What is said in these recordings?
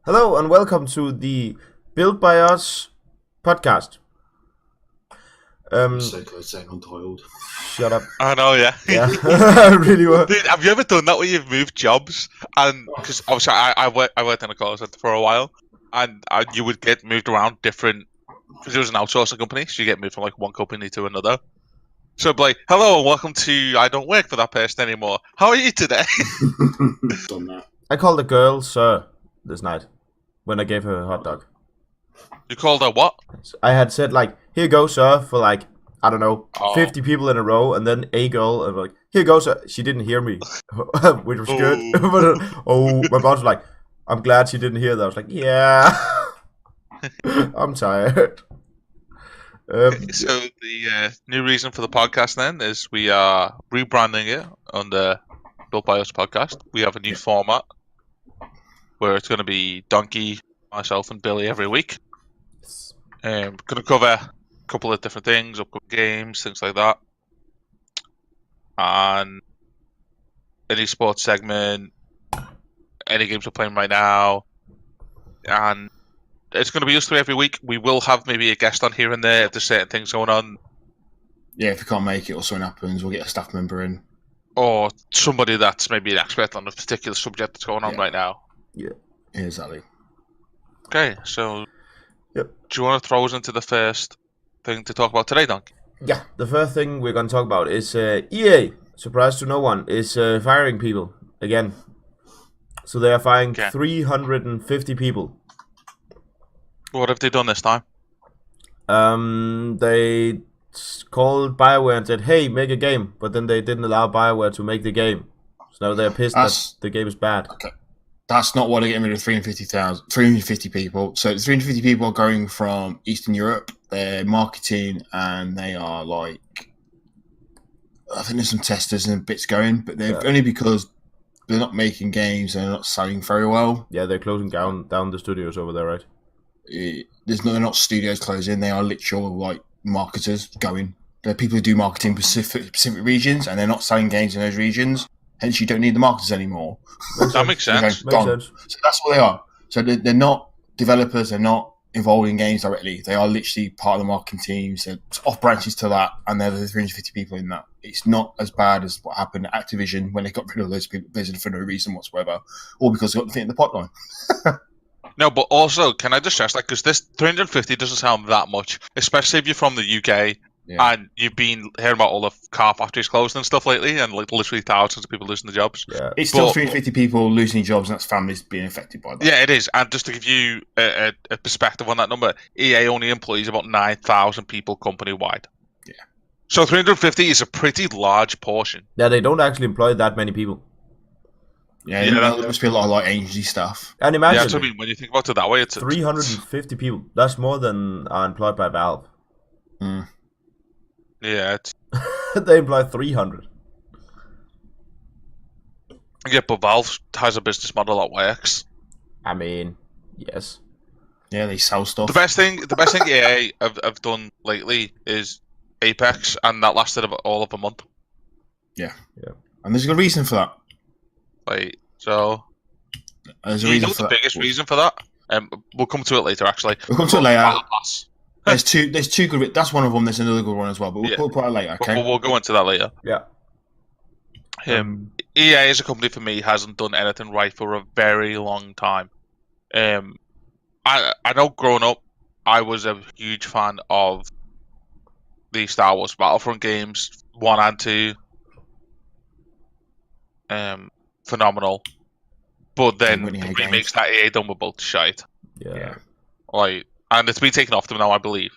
Hello and welcome to the Built by Us podcast. So close saying untitled. Shut up. I know, yeah. Yeah, I really were. Dude, have you ever done that where you've moved jobs? And because obviously I worked in a call center for a while, and you would get moved around different. Because it was an outsourcing company, so you get moved from like one company to another. So it'd be like, hello and welcome to. I don't work for that person anymore. How are you today? Done that. I called a girl sir this night when I gave her a hot dog. You called her what? I had said like, here you go sir, for like, I don't know, Oh. 50 people in a row, and then a girl, and like, here you go sir. She didn't hear me, which was good. But my boss was like, I'm glad she didn't hear that. I was like, yeah. I'm tired. So the new reason for the podcast then is we are rebranding it on the Built by Us podcast. We have a new format where it's going to be Donkey, myself, and Billy every week. Going to cover a couple of different things, upcoming games, things like that, and any sports segment, any games we're playing right now, and it's going to be us three every week. We will have maybe a guest on here and there if there's certain things going on, Yeah, if we can't make it or something happens, we'll get a staff member in. or somebody that's maybe an expert on a particular subject that's going on Yeah. right now. Yeah, exactly. Okay, so Yep. do you want to throw us into the first thing to talk about today, Donkey? Yeah, the first thing we're going to talk about is EA, surprise to no one, is firing people again. So they are firing Okay. 350 people. What have they done this time? They called BioWare and said, hey, make a game. But then they didn't allow BioWare to make the game. So now they're pissed That's- that the game is bad. That's not why they're getting rid of 350 people. So 350 people are going from Eastern Europe. They're marketing and they are like, I think there's some testers and bits going, but they're only because they're not making games and they're not selling very well. Yeah, they're closing down the studios over there, right? They're not studios closing. They are literal like marketers going. They're people who do marketing in specific regions, and they're not selling games in those regions. Hence, you don't need the marketers anymore. That makes sense. Makes Gone. sense. So that's what they are. So they're not developers. They're not involved in games directly. They are literally part of the marketing teams. They're off branches to that, and they're the 350 people in that. It's not as bad as what happened at Activision when they got rid of those people for no reason whatsoever, or because they got nothing in the pipeline. No, but also, can I just stress that because this 350 doesn't sound that much, especially if you're from the UK Yeah. and you've been hearing about all the car factories closing and stuff lately, and like literally thousands of people losing their jobs. Yeah. It's still But- 350 people losing jobs, and that's families being affected by that. Yeah, it is. And just to give you a perspective on that number, EA only employs about 9,000 people company wide. Yeah. So 350 is a pretty large portion. Yeah, they don't actually employ that many people. Yeah, Yeah, there must be a lot of like agency stuff. And Yeah, imagine that's what I mean. When you think about it that way, it's 350 people. That's more than are employed by Valve. Mm. Yeah, it's, They employ 300. yeah, but Valve has a business model that works. I mean, yes. Yeah, they sell stuff. The best thing EA have done lately is Apex, and that lasted about all of a month. And there's a good reason for that. Like, so There's a you reason know for the that. biggest reason for that? We'll come to it later. Actually, We'll come to it later. Battle Pass. There's two good. That's one of them. There's another good one as well. But Yeah. we'll put it later. But Okay. we'll go into that later. Yeah. EA as a company for me hasn't done anything right for a very long time. I know growing up, I was a huge fan of the Star Wars Battlefront games, 1 and 2. Phenomenal. But then Winning the games. remakes that EA done were both shite. Yeah. Like, and it's been taken off them now, I believe.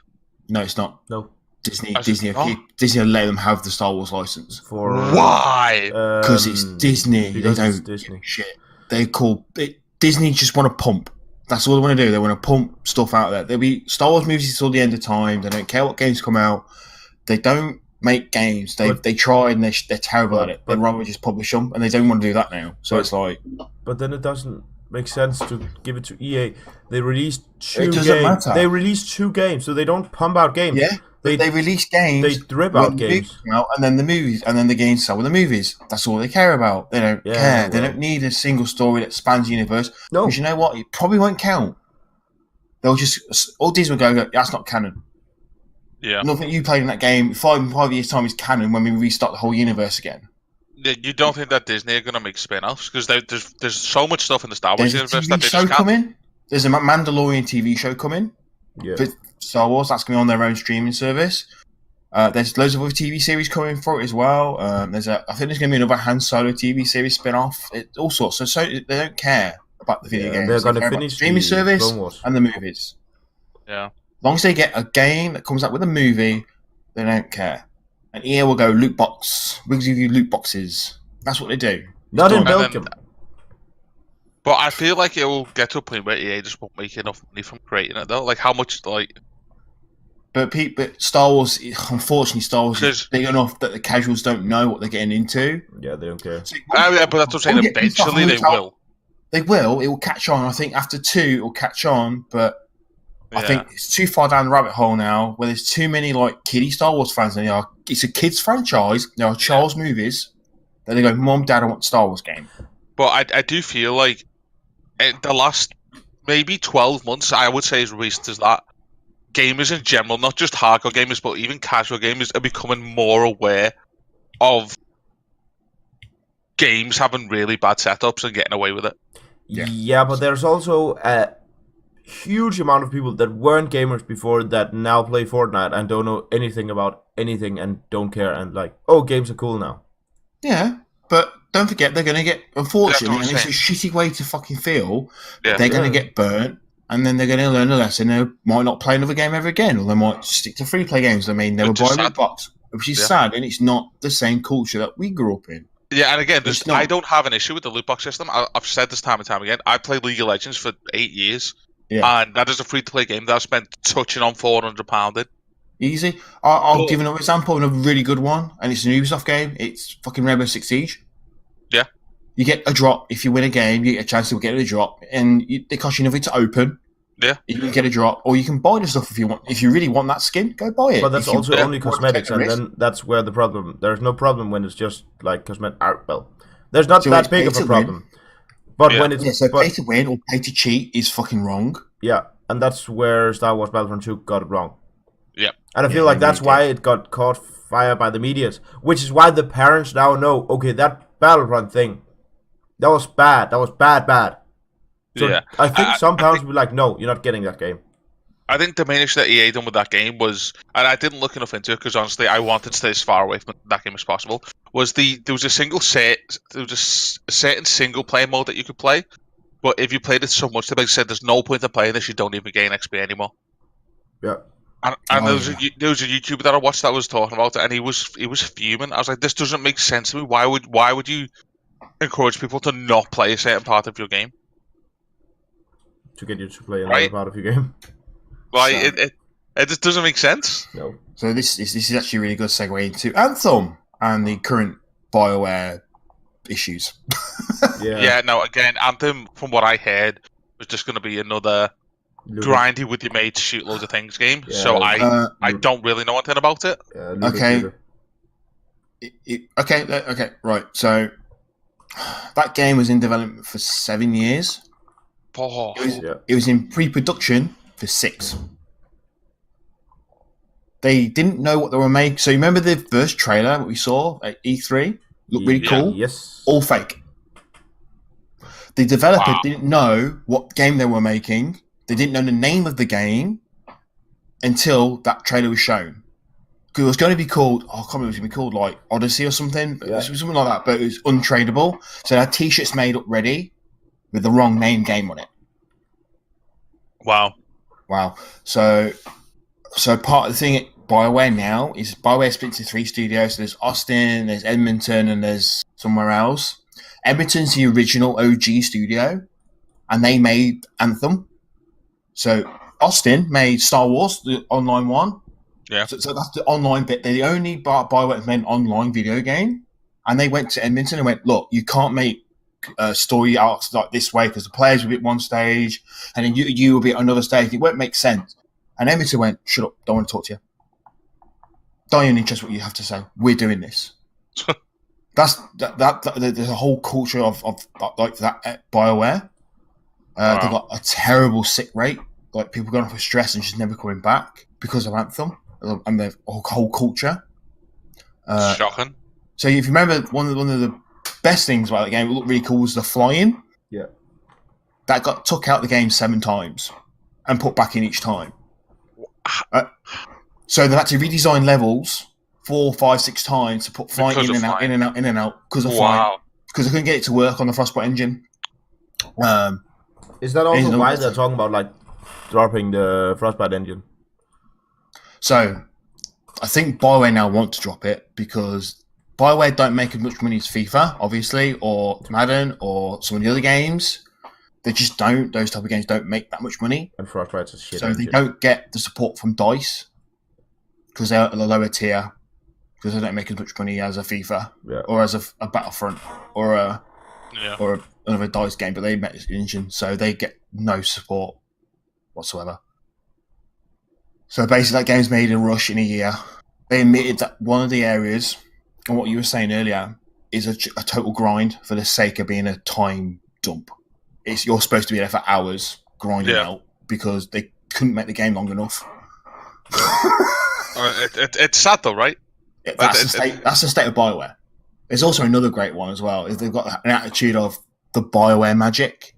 No, it's not. No. Disney. As Disney. it's not? Disney will let them have the Star Wars license For Why? because it's Disney. They Because don't it's Disney. give a shit. They call it, Disney. Just want to pump. That's all they want to do. They want to pump stuff out there. There'll be Star Wars movies until the end of time. They don't care what games come out. They don't make games. They try and they're terrible at it. They'd rather just publish them, and they don't want to do that now. So But- it's like But then it doesn't make sense to give it to EA. They released two It doesn't games. matter. They released two games, so they don't pump out games. yeah, They release games. They drip when out the movies games. come out, and then the movies, and then the games sell with the movies. That's all they care about. They don't care. They well. don't need a single story that spans the universe. No. Because you know what? It probably won't count. They'll just all Disney will go, that's not canon. Yeah. Nothing you played in that game 5 years time is canon when we restart the whole universe again. You don't think that Disney are going to make spin-offs? Because there's so much stuff in the Star Wars There's a universe TV that they show just can't. coming. There's a Mandalorian TV show coming Yeah. for Star Wars. That's going to be on their own streaming service. There's loads of other TV series coming for it as well. I think there's going to be another Han Solo TV series spin-off. All sorts. So they don't care about the video games. They're going They to care about finish the streaming the service Clone Wars. and the movies. Yeah. As long as they get a game that comes out with a movie, they don't care. And EA will go loot box. We'll give you loot boxes. That's what they do. Not in done. Belgium. But I feel like it will get to a point where EA just won't make enough money from creating it, though. Like, how much, like... But Star Wars, unfortunately, Star Wars Because- is big enough that the casuals don't know what they're getting into. Yeah, they don't care. So Yeah, but that's what I'm saying. We'll get pissed off Eventually, and they we'll tell- will. They will. It will catch on. I think after 2, it will catch on. But I Yeah. think it's too far down the rabbit hole now, where there's too many like kiddie Star Wars fans. And it's a kids franchise. There are Charles movies. Then they go, Mom, Dad, I want a Star Wars game. But I do feel like in the last maybe 12 months, I would say, as recent as that, gamers in general, not just hardcore gamers, but even casual gamers, are becoming more aware of games having really bad setups and getting away with it. Yeah. But there's also a huge amount of people that weren't gamers before that now play Fortnite and don't know anything about anything and don't care and like, oh, games are cool now. Yeah, but don't forget they're going to get, unfortunately, That's and what it's I'm a shitty way to fucking feel, Yeah. they're going Yeah. to get burnt, and then they're going to learn a lesson. They might not play another game ever again, or they might stick to free-play games. They may never Which is buy a sad. box, which is Yeah. sad, and it's not the same culture that we grew up in. Yeah, and again, It's not. I don't have an issue with the loot box system. I've said this time and time again. I played League of Legends for 8 years, Yeah. and that is a free-to-play game that I've spent touching on £400 in. Easy. I'll Cool. give another example, another really good one, and it's an Ubisoft game. It's fucking Rainbow Six Siege. Yeah. You get a drop. If you win a game, you get a chance to get a drop, and it costs you nothing to open. Yeah. You can get a drop, or you can buy the stuff if you want. If you really want that skin, go buy it. But that's If you also don't only want to cosmetics, take the and risk- then that's where the problem. There's no problem when it's just like cosmetic art. Well, there's not So that it's big pay of to a win. problem. But Yeah. when it's Yeah, so but- pay to win or pay to cheat is fucking wrong. yeah, and that's where Star Wars Battlefront 2 got it wrong. Yep. And I Yeah, feel like they that's really why it got caught fire by the medias, which is why the parents now know, okay, that Battlefront thing, that was bad. That was bad. So Yeah. I think I- some parents will be like, no, you're not getting that game. I think the main issue that EA done with that game was, and I didn't look enough into it because honestly I wanted to stay as far away from that game as possible. Was there was a certain single player mode that you could play, but if you played it so much, they basically said there's no point in playing this. You don't even gain XP anymore. Yeah. And Oh, there was a YouTuber that I watched that was talking about it, and he was fuming. I was like, this doesn't make sense to me. Why would you encourage people to not play a certain part of your game? To get you to play another Right. part of your game. Like So- it just doesn't make sense. No. So this is actually a really good segue into Anthem and the current BioWare issues. Yeah. Yeah, no, again, Anthem, from what I heard, was just going to be another Looter. grindy with your mates, shoot loads of things game. Yeah. So I Uh, don't really know anything about it. Yeah, looter Okay. shooter. Okay, right. So that game was in development for 7 years. Oh, Yeah. It was in pre-production for 6. They didn't know what they were making. So you remember the first trailer that we saw at E3? Looked really Yeah. cool. Yes. All fake. The developer Wow. didn't know what game they were making. They didn't know the name of the game until that trailer was shown. Because it was going to be called, I can't remember, it was going to be called like Odyssey or something. Yeah. It was something like that, but it was untradeable. So they had t-shirts made up ready with the wrong name game on it. wow. Wow. So part of the thing at BioWare now is BioWare split into 3 studios. So there's Austin, there's Edmonton, and there's somewhere else. Edmonton's the original OG studio, and they made Anthem. So Austin made Star Wars, the online one. Yeah. So that's the online bit. They're the only BioWare that made an online video game. And they went to Edmonton and went, look, you can't make story arcs like this way because the players will be at one stage and then you will be at another stage. It won't make sense. And Edmonton went, shut up, don't want to talk to you. dying interest what you have to say. We're doing this. There's a whole culture of like that at BioWare. Wow. They've got a terrible sick rate. Like people going off with stress and just never coming back because of Anthem and their whole culture. Shocking. So if you remember, one of the best things about the game, it looked really cool, was the flying. Yeah. That got took out the game 7 times and put back in each time. So they've had to redesign levels 4, 5, 6 times to put flying in and out because of flying. Because they couldn't get it to work on the Frostbite engine. Is that also why they're talking about like dropping the Frostbite engine? So I think BioWare now want to drop it because BioWare don't make as much money as FIFA, obviously, or Madden, or some of the other games. They just don't. Those type of games don't make that much money. And Frostbite's a shit So engine. they don't get the support from DICE because they're at the lower tier, because they don't make as much money as a FIFA or as a Battlefront or another DICE game, but they make this engine, so they get no support whatsoever. So basically that game's made in rush in a year. They admitted that one of the areas, and what you were saying earlier, is a total grind for the sake of being a time dump. You're supposed to be there for hours grinding out because they couldn't make the game long enough. It's sad though, right? That's the state of BioWare. There's also another great one as well, is they've got an attitude of the BioWare magic,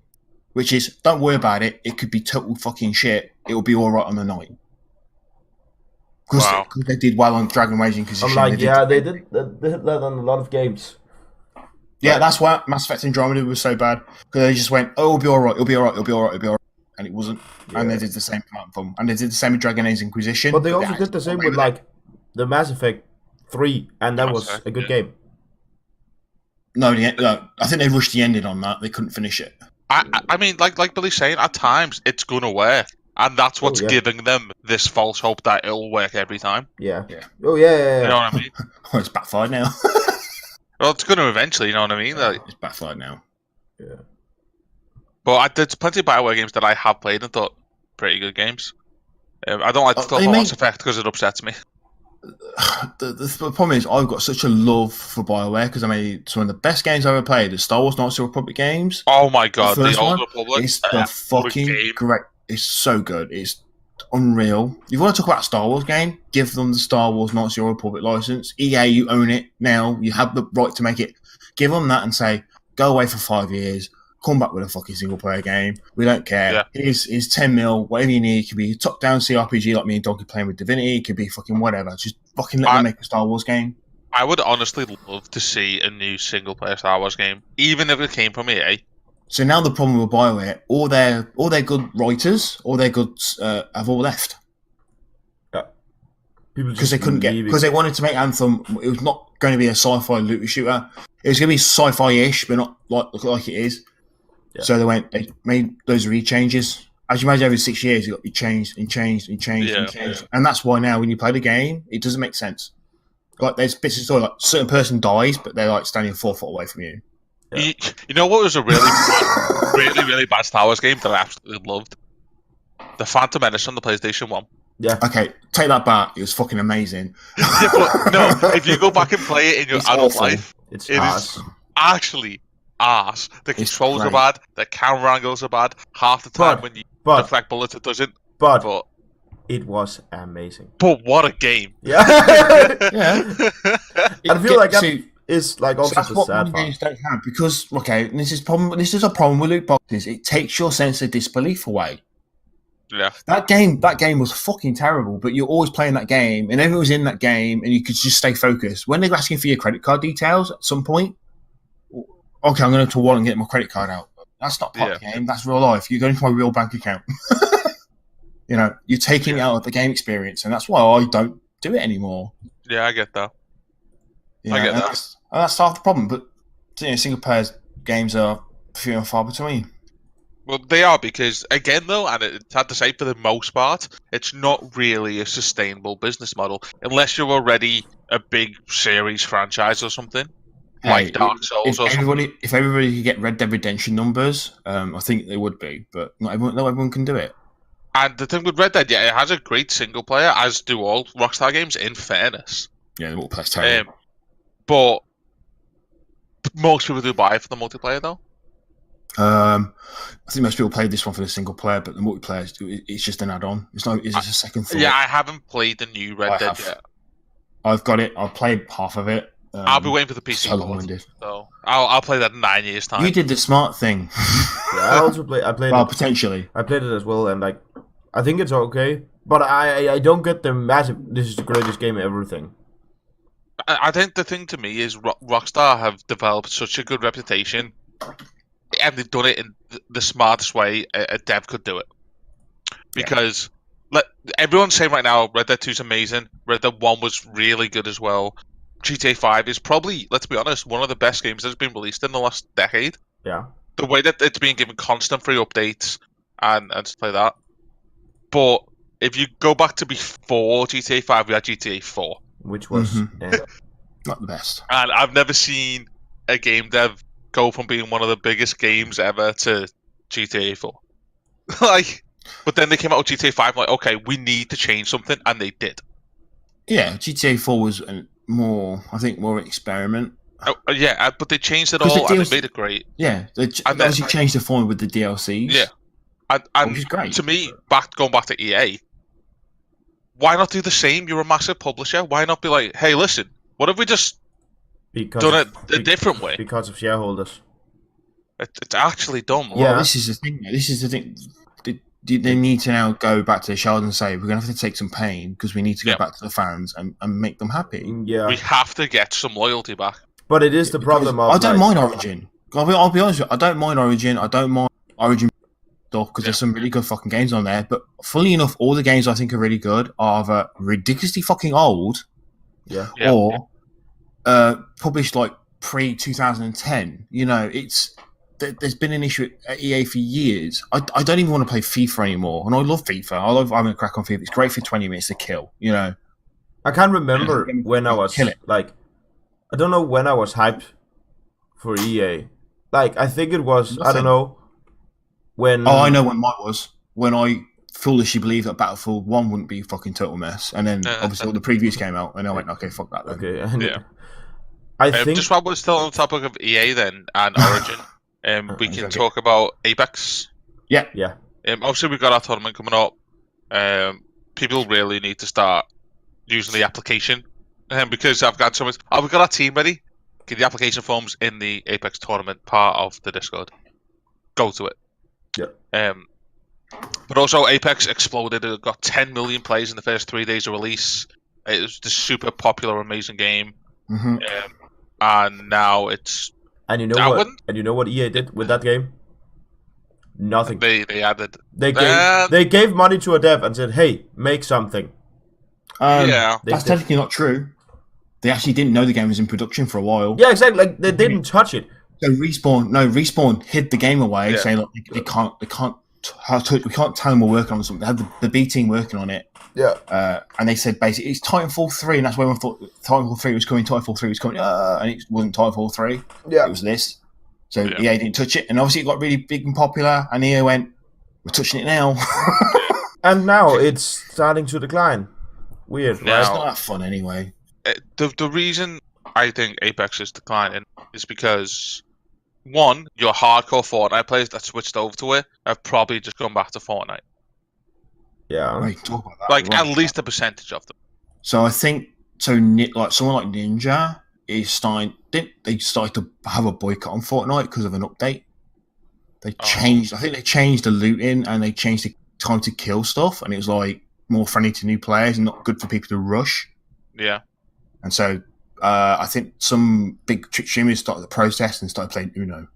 which is, don't worry about it, it could be total fucking shit, it'll be alright on the night. Because they did well on Dragon Age Inquisition. I'm like, they did that on a lot of games. Yeah, that's why Mass Effect Andromeda was so bad, because they just went, oh, it'll be alright, and it wasn't. And they did the same platform, and they did the same with Dragon Age Inquisition. But they also did the same with like the Mass Effect 3, and that was a good game. No, I think they rushed the ending on that. They couldn't finish it. I mean, like Billy's saying, at times it's gonna work, and that's what's giving them this false hope that it'll work every time. Yeah. Oh yeah. You know what I mean? Oh, it's backfired now. Well, it's gonna eventually. You know what I mean? Like, it's backfired now. Yeah. But there's plenty of BioWare games that I have played and thought pretty good games. I don't like to talk about Mass Effect because it upsets me. The problem is I've got such a love for BioWare because I made some of the best games I've ever played. The Star Wars Knights of the Republic games. Oh my god, the Old Republic! It's the fucking great. It's so good. It's unreal. If you want to talk about a Star Wars game, give them the Star Wars Knights of the Old Republic license. EA, you own it now. You have the right to make it. Give them that and say, go away for 5 years. Come back with a fucking single player game. We don't care. Yeah. Here's 10 mil, whatever you need. It could be a top down CRPG like me and Donkey playing with Divinity. It could be fucking whatever. Just fucking let them make a Star Wars game. I would honestly love to see a new single player Star Wars game, even if it came from EA. So now the problem with BioWare, all their good writers, all their good have all left. Yeah. Because they couldn't get, because they wanted to make Anthem. It was not going to be a sci-fi looter shooter. It was going to be sci-fi-ish, but not like it is. Yeah. So they made those rechanges. As you imagine, every 6 years, it got to be changed and changed and changed and changed. And that's why now when you play the game, it doesn't make sense. Like there's bits of story, like a certain person dies, but they're like standing 4 foot away from you. Yeah. You know what was a really bad Star Wars game that I absolutely loved? The Phantom Menace on the PlayStation 1. Yeah. Okay, take that back. It was fucking amazing. Yeah, but no, if you go back and play it in your adult life, it is actually arse. The controls are bad, the camera angles are bad. Half the time when you deflect bullets, it doesn't. But it was amazing. But what a game! Yeah. Yeah. I feel like that is like also that's what sad games don't have, because this is a problem with loot boxes. It takes your sense of disbelief away. Yeah. That game was fucking terrible, but you're always playing that game and everyone was in that game and you could just stay focused. When they're asking for your credit card details at some point, okay, I'm going to wallet and get my credit card out. That's not part of the game. That's real life. You're going to my real bank account. You know, you're taking it out of the game experience, and that's why I don't do it anymore. Yeah, I get that. You know, I get that. That's half the problem. But single player games are few and far between. Well, they are, because again, though, and it's had to say for the most part, it's not really a sustainable business model unless you're already a big series franchise or something. Like Dark Souls or something. If everybody could get Red Dead Redemption numbers, I think they would be, but not everyone can do it. And the thing with Red Dead, yeah, it has a great single player, as do all Rockstar games, in fairness. Yeah, the multiplayer's terrible. But most people do buy it for the multiplayer, though. I think most people played this one for the single player, but the multiplayer it's just an add-on. It's just a second thought. Yeah, I haven't played the new Red Dead yet. I've got it. I've played half of it. I'll be waiting for the PC. So long-winded. So I'll play that in 9 years' time. You did the smart thing. Yeah, I also played. I played. Well, it. Potentially. I played it as well, and like, I think it's okay, but I don't get the massive. This is the greatest game ever thing. I think the thing to me is Rockstar have developed such a good reputation, and they've done it in the smartest way a dev could do it. Because everyone's saying right now, Red Dead 2 is amazing. Red Dead 1 was really good as well. GTA 5 is probably, let's be honest, one of the best games that's been released in the last decade. Yeah. The way that it's been given constant free updates and stuff like that. But if you go back to before GTA 5, we had GTA 4. Which was not the best. And I've never seen a game dev go from being one of the biggest games ever to GTA 4. But then they came out with GTA 5, like, okay, we need to change something, and they did. Yeah, GTA 4 was more experiment. Yeah, but they changed it all, and they made it great. Yeah, they obviously changed the form with the DLCs. Yeah. And which is great. To me, going back to EA, why not do the same? You're a massive publisher. Why not be like, hey, listen, what if we just done it a different way? Because of shareholders. It's actually dumb. Well, yeah, this is the thing. This is the thing. They need to now go back to the shareholders and say, we're going to have to take some pain because we need to go back to the fans and make them happy. Yeah. We have to get some loyalty back. But it is the problem of... I don't mind Origin. I'll be honest with you. I don't mind Origin. I don't mind Origin stuff because there's some really good fucking games on there. But funnily enough, all the games I think are really good are either ridiculously fucking old or published like pre-2010. You know, there's been an issue at EA for years. I don't even want to play FIFA anymore. And I love FIFA. I love having a crack on FIFA. It's great for 20 minutes to kill, you know. I can't remember when I was like... I don't know when I was hyped for EA. Like, I think it was, I don't know, when... Oh, I know when mine was. When I foolishly believed that Battlefield 1 wouldn't be a fucking total mess. And then, obviously, all the previews came out, and I went, okay, fuck that then. Okay, yeah. I think... Just while we're still on the topic of EA then, and Origin, we can talk about Apex. Yeah. Yeah. Obviously, we've got our tournament coming up. People really need to start using the application. Because we've got our team ready. Get the application forms in the Apex tournament part of the Discord. Go to it. Yeah. But also Apex exploded. It got 10 million plays in the first 3 days of release. It was just super popular, amazing game. Mm-hmm. And now it's. And you know what? And you know what EA did with that game? Nothing. They added. They gave money to a dev and said, "Hey, make something." That's technically not true. They actually didn't know the game was in production for a while. Yeah, exactly. Like they didn't touch it. So Respawn hid the game away, saying look, we can't tell them we're working on something. They had the B team working on it. Yeah. And they said basically it's Titanfall 3, and that's when we thought Titanfall 3 was coming. Titanfall 3 was coming, and it wasn't Titanfall 3. Yeah. It was this. So EA didn't touch it, and obviously it got really big and popular. And EA went, "We're touching it now." And now it's starting to decline. Weird. Now, it's not that fun anyway. The reason I think Apex is declining is because, one, your hardcore Fortnite players that switched over to it have probably just gone back to Fortnite. Yeah. Right, talk about that. Like, at least a percentage of them. So I think, like someone like Ninja is starting, they started to have a boycott on Fortnite because of an update. I think they changed the looting and they changed the time to kill stuff, and it was like more friendly to new players and not good for people to rush. Yeah. And so I think some big Twitch streamers started the protest and started playing Uno.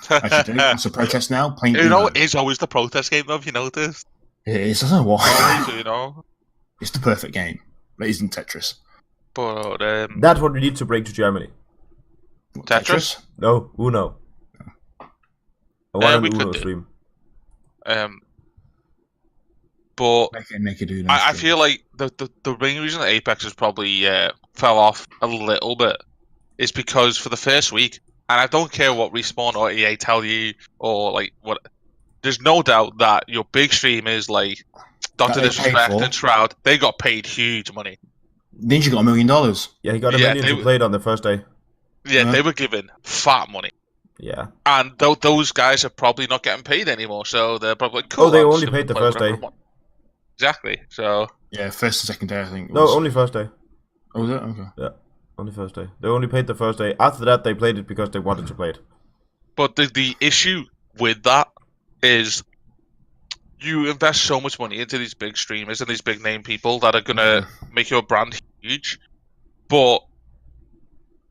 Actually, it's a protest now. Playing Uno is always the protest game, though, if you noticed. It is. I don't know why. Always, you know. It's the perfect game. But it isn't Tetris. But that's what we need to bring to Germany. Tetris? No, Uno. I want an Uno stream. But make it Uno I feel like the main reason that Apex has probably fell off a little bit is because for the first week, and I don't care what Respawn or EA tell you or like what, there's no doubt that your big streamers like Dr. That they paid Disrespect for. and Shroud, they got paid huge money. Ninja got $1 million. Yeah, he got a Yeah, million to play it on the first day. Yeah, Yeah. they were given fat money. Yeah. And those guys are probably not getting paid anymore, so they're probably like, cool. Oh, they I'm just only gonna paid the play first whatever day. I want. Exactly. So Yeah, first and second day, I think. It No, was. only first day. Oh, was it? Okay. Yeah, only first day. They only paid the first day. After that, they played it because they wanted to play it. but the issue with that is you invest so much money into these big streamers and these big name people that are gonna make your brand huge, but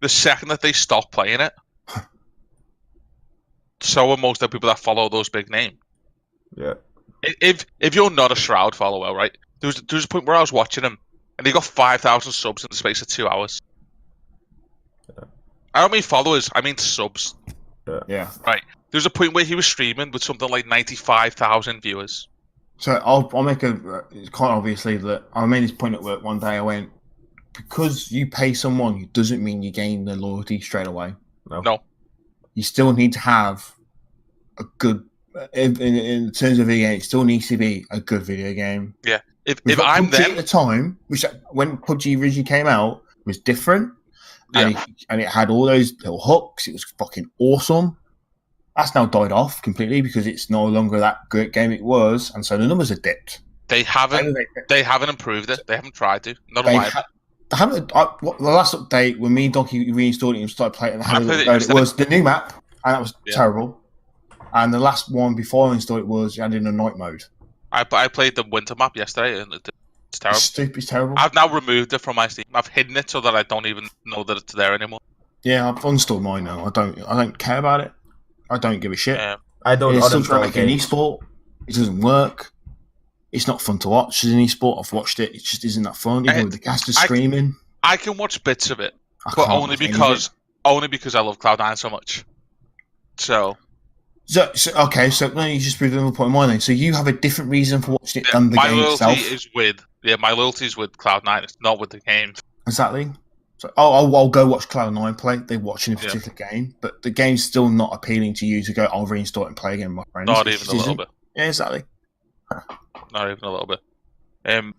the second that they stop playing it, so are most of the people that follow those big names. Yeah. If you're not a Shroud follower, right? There was a point where I was watching him, and he got 5,000 subs in the space of 2 hours. Yeah. I don't mean followers, I mean subs. Yeah. There's a point where he was streaming with something like 95,000 viewers. So I'll make a. It's quite obviously that I made this point at work one day. I went, because you pay someone, it doesn't mean you gain their loyalty straight away. No. You still need to have a good. In terms of video game, it still needs to be a good video game. If We've got I'm PUBG at them, the time, which when PUBG originally came out was different, and, it had all those little hooks. It was fucking awesome. That's now died off completely because it's no longer that great game it was, and so the numbers are dipped. they haven't improved it. They haven't tried to. Not They on my haven't. The last update when me and Donkey reinstalled it and started playing, and had a played little it go, it was the new map, and that was Yeah. terrible. And the last one before I installed it was you added a night mode. I played the winter map yesterday, and it's terrible. It's stupid. It's terrible. I've now removed it from my Steam. I've hidden it so that I don't even know that it's there anymore. Yeah, I've uninstalled mine now. I don't care about it. I don't give a shit. I don't It's still trying uninstall to make an games. esport. It doesn't work. It's not fun to watch as an esport. I've watched it. It just isn't that fun. Even with the casters screaming. I can watch bits of it, I but can't only watch any of because I love Cloud9 so much. So it. So no, you just proved another point of mine then. So you have a different reason for watching it than the my game loyalty itself. is with my loyalty is with Cloud9. It's not with the game. Exactly. So I'll go watch Cloud9 play. They watching a particular game, but the game's still not appealing to you to go. I'll reinstall it and play again, my friends. Not It even just a little isn't. bit. Yeah, exactly. Not even a little bit.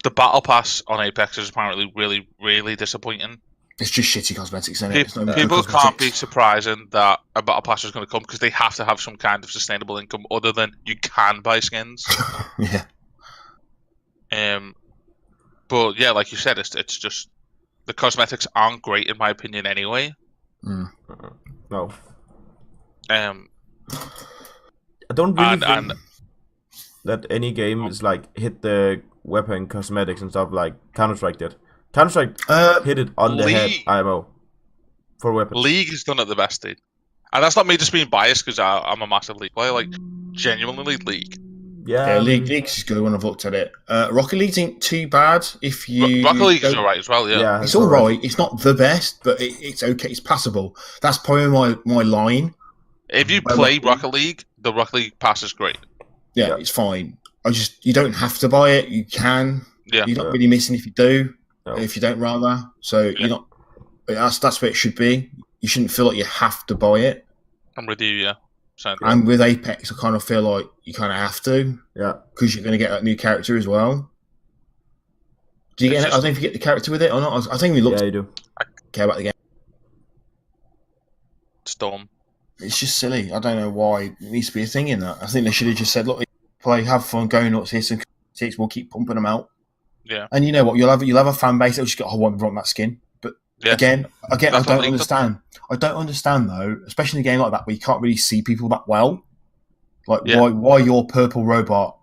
The battle pass on Apex is apparently really, really disappointing. It's just shitty cosmetics, isn't it? People can't be surprising that a battle pass is going to come because they have to have some kind of sustainable income other than you can buy skins. Yeah. But yeah, like you said, it's just the cosmetics aren't great in my opinion anyway. No. Um, I don't really think and that any game is like hit the weapon cosmetics and stuff like Counter-Strike did. Counter-Strike hit it on the head, League- IMO, for weapons. League has done it the best, dude. And that's not me just being biased because I'm a massive League player. Like, genuinely League. Yeah, Yeah, League's is good when I've looked at it. Rocket League ain't too bad if you. Rocket League is don't- alright as well, yeah. It's all right. It's not the best, but it's okay. It's passable. That's probably my line. If you Well, play Rocket Rocket League, the Rocket League pass is great. Yeah, it's fine. You don't have to buy it. You can. Yeah. You're not really missing if you do. No. If you don't, rather. So you're not. That's where it should be. You shouldn't feel like you have to buy it. I'm with you, yeah. And with Apex, I kind of feel like you kind of have to. Yeah. Because you're going to get that new character as well. Do you get? I don't know if you get the character with it or not. I think we looked. Yeah, you do. Care about the game. Storm. It's just silly. I don't know why it needs to be a thing in that. I think they should have just said, "Look, play, have fun, go nuts. Here's some six. We'll keep pumping them out." Yeah. And you know what? You'll have a fan base that'll just go, "I want that skin." But Yeah. again, I That's what don't League understand. I don't understand though, especially in a game like that where you can't really see people that well. Like Yeah. why your purple robot